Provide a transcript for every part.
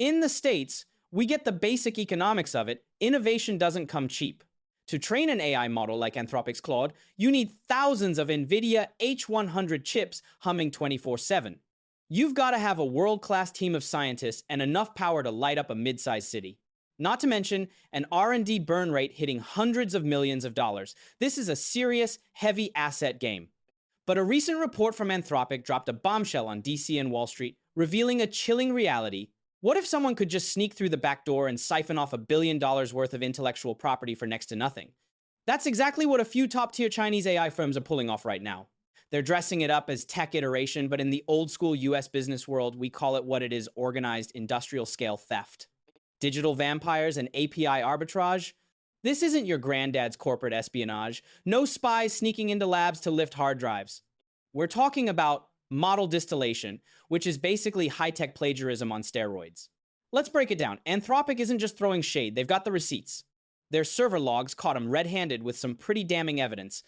In the States, we get the basic economics of it. Innovation doesn't come cheap. To train an AI model like Anthropic's Claude, you need thousands of NVIDIA H100 chips humming 24/7. You've got to have a world-class team of scientists and enough power to light up a mid-sized city. Not to mention an R&D burn rate hitting hundreds of millions of dollars. This is a serious, heavy asset game. But a recent report from Anthropic dropped a bombshell on DC and Wall Street, revealing a chilling reality. What if someone could just sneak through the back door and siphon off $1 billion worth of intellectual property for next to nothing? That's exactly what a few top-tier Chinese AI firms are pulling off right now. They're dressing it up as tech iteration, but in the old-school US business world, we call it what it is: organized industrial-scale theft. Digital vampires and API arbitrage? This isn't your granddad's corporate espionage. No spies sneaking into labs to lift hard drives. We're talking about model distillation, which is basically high-tech plagiarism on steroids. Let's break it down. Anthropic isn't just throwing shade, they've got the receipts. Their server logs caught them red-handed with some pretty damning evidence.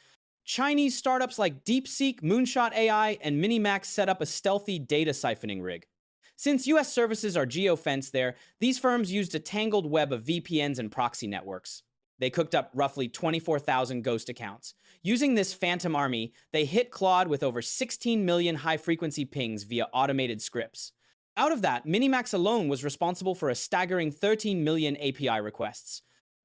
Chinese startups like DeepSeek, Moonshot AI, and Minimax set up a stealthy data siphoning rig. Since US services are geo-fenced there, these firms used a tangled web of VPNs and proxy networks. They cooked up roughly 24,000 ghost accounts. Using this phantom army, they hit Claude with over 16 million high-frequency pings via automated scripts. Out of that, Minimax alone was responsible for a staggering 13 million API requests.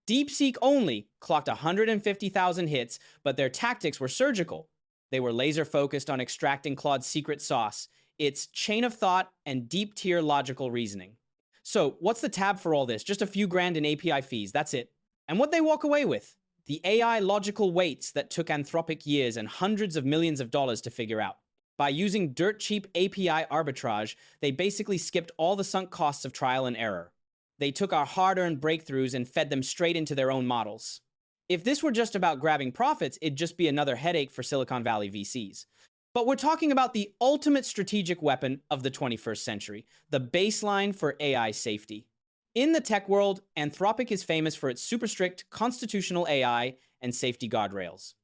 DeepSeek only clocked 150,000 hits, but their tactics were surgical. They were laser-focused on extracting Claude's secret sauce, its chain of thought and deep-tier logical reasoning. So, what's the tab for all this? Just a few grand in API fees, that's it. And what they walk away with? The AI logical weights that took Anthropic years and hundreds of millions of dollars to figure out. By using dirt-cheap API arbitrage, they basically skipped all the sunk costs of trial and error. They took our hard-earned breakthroughs and fed them straight into their own models. If this were just about grabbing profits, it'd just be another headache for Silicon Valley VCs. But we're talking about the ultimate strategic weapon of the 21st century, the baseline for AI safety. In the tech world, Anthropic is famous for its super strict constitutional AI and safety guardrails.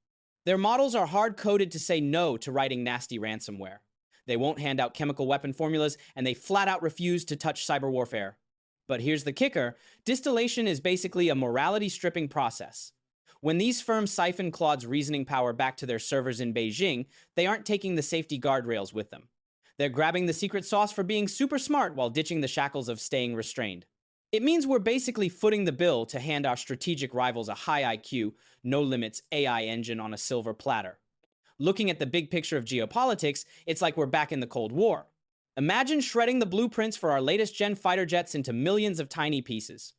Their models are hard-coded to say no to writing nasty ransomware. They won't hand out chemical weapon formulas, and they flat-out refuse to touch cyber warfare. But here's the kicker: distillation is basically a morality-stripping process. When these firms siphon Claude's reasoning power back to their servers in Beijing, they aren't taking the safety guardrails with them. They're grabbing the secret sauce for being super smart while ditching the shackles of staying restrained. It means we're basically footing the bill to hand our strategic rivals a high IQ, no-limits AI engine on a silver platter. Looking at the big picture of geopolitics, it's like we're back in the Cold War. Imagine shredding the blueprints for our latest gen fighter jets into millions of tiny pieces.